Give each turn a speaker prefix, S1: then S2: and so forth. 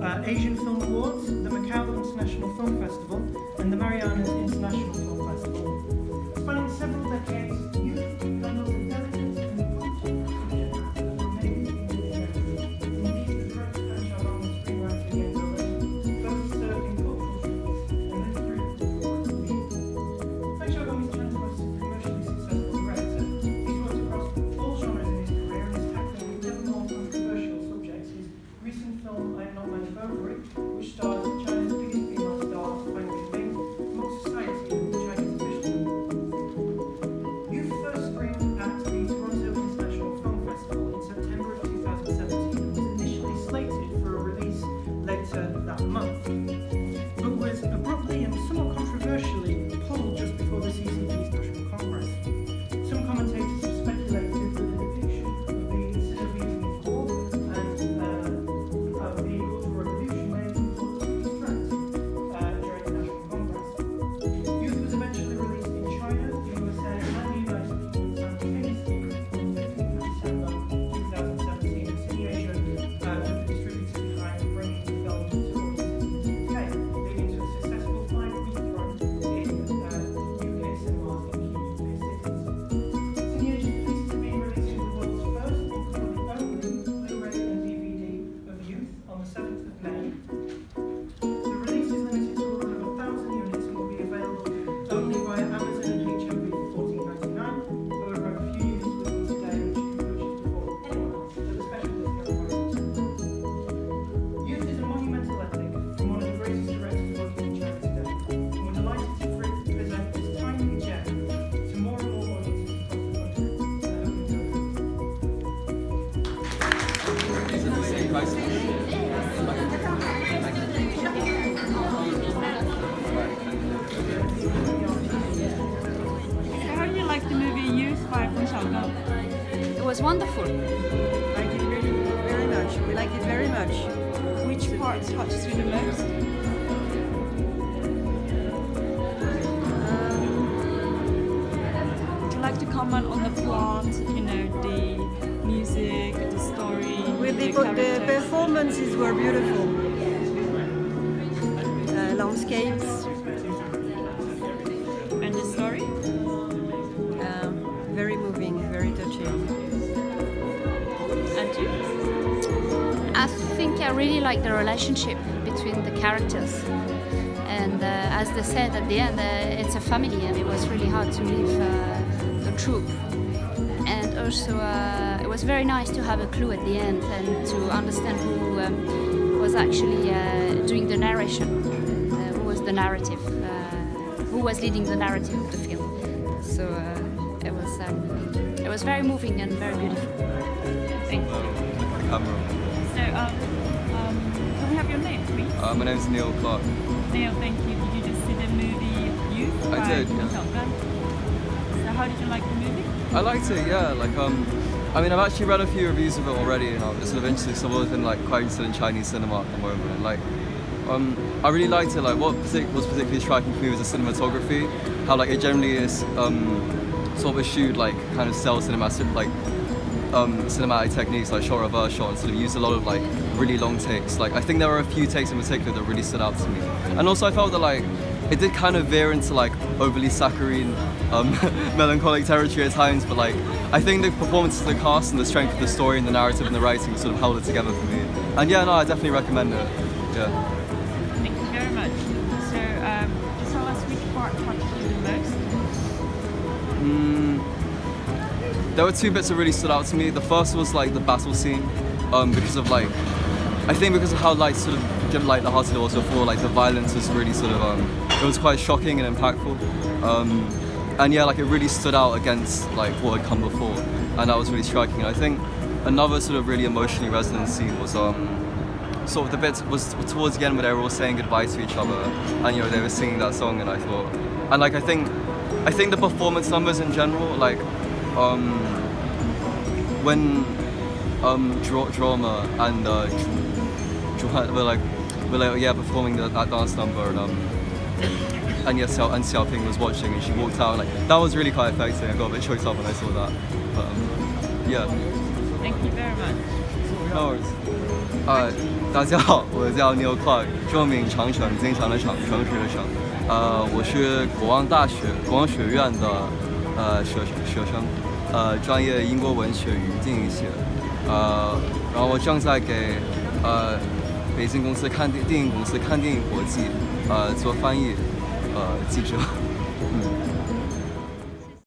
S1: Asian Film Awards, the Macau International Film Festival, and the Marianas International Film Festival. Spanning several decades, youth handles a delicate and important subject that remains in the air. Indeed, the director and Shalom screenwriter again both served in cultural fields and lived through the cultural revolution. Feng Xiaogong is China's most commercially successful director. He's worked across all genres in his career and is tackling ever more controversial subjects. His recent film, I Am Not Man Overy, which stars China's biggest female star, Wang Bingbing, amongst society and Chinese officialdom. Youth first screened at the Toronto International Film Festival in September of 2017 and was initially slated for a release later that month, but was abruptly and somewhat controversially pulled just before the CCP's National Congress. Some commentators have speculated that the depiction of the Sino-Vietnamese War and of the Cultural Revolution may have influenced these threats during the National Congress. Youth was eventually released in China, the USA, and the United Kingdom simultaneously on 15th of December 2017, a situation with the distributor behind bringing the film to audiences in the UK, leading to a successful 5-week run in UK cinemas in key UK cities. Cineage is pleased to be releasing the world's first and currently only Blu-ray and DVD of Youth on the 7th of May. The release is limited to a run of 1,000 units and will be available only via Amazon and HMV for $14.99. However, a few units will be today which can be purchased before anyone else at a special discount price. Youth is a monumental epic from one of the greatest directors working in China today, and we're delighted to present this timely gem to more and more audiences across the country. I hope you enjoy it.
S2: So how do you like the movie Youth by Feng Xiaogong?
S3: It was wonderful.
S4: Liked it really very much. We liked it very much.
S2: Which part touched you the most? Would you like to comment on the plot, the music, the story,
S4: The
S2: characters?
S4: performances were beautiful. Landscapes,
S2: And the story?
S4: very moving, very touching.
S2: And you?
S3: I think I really like the relationship between the characters. And as they said at the end, it's a family, and it was really hard to leave the troupe. And also, it was very nice to have a clue at the end and to understand who was actually doing the narration, who was the narrative, who was leading the narrative of the film. So it was very moving and very beautiful.
S2: Thank you.
S5: Camera.
S2: So, can we have your name, please?
S5: My name's Neil Clark.
S2: Neil, thank you. Did you just see the movie Youth?
S5: I
S2: by
S5: did,
S2: Feng
S5: yeah.
S2: Xiaogong? So how did you like the movie?
S5: I liked it, yeah. I mean, I've actually read a few reviews of it already, and I'm sort of interested. So I've always been quite interested in Chinese cinema at the moment. And, I really liked it. What was particularly striking for me was the cinematography. How it generally is sort of eschewed kind of cell cinematic cinematic techniques like shot reverse shot, and sort of used a lot of really long takes. I think there were a few takes in particular that really stood out to me. And also I felt that it did kind of veer into overly saccharine, melancholic territory at times, but I think the performances of the cast and the strength of the story and the narrative and the writing sort of held it together for me. And yeah, no, I definitely recommend it. Yeah.
S2: Thank you very much. So, just tell us which part touched you the most?
S5: There were two bits that really stood out to me. The first was the battle scene, because of I think because of how sort of light-hearted it was before, the violence was really sort of it was quite shocking and impactful. And yeah, it really stood out against what had come before, and that was really striking. And I think another sort of really emotionally resonant scene was sort of the bit was towards the end where they were all saying goodbye to each other, and they were singing that song, and I thought, and I think the performance numbers in general, when Drama and were performing that dance number, and Xiaoping was watching, and she walked out, that was really quite effective. I got a bit choked up when I saw that, but yeah.
S2: Thank you very much.
S5: No worries. 大家好，我叫 Neil Clark， 中文名长城，经常的长，城市的城。我是国王大学国王学院的学生，专业英国文学与电影学。然后我正在给北京公司电影公司看电影国际做翻译记者。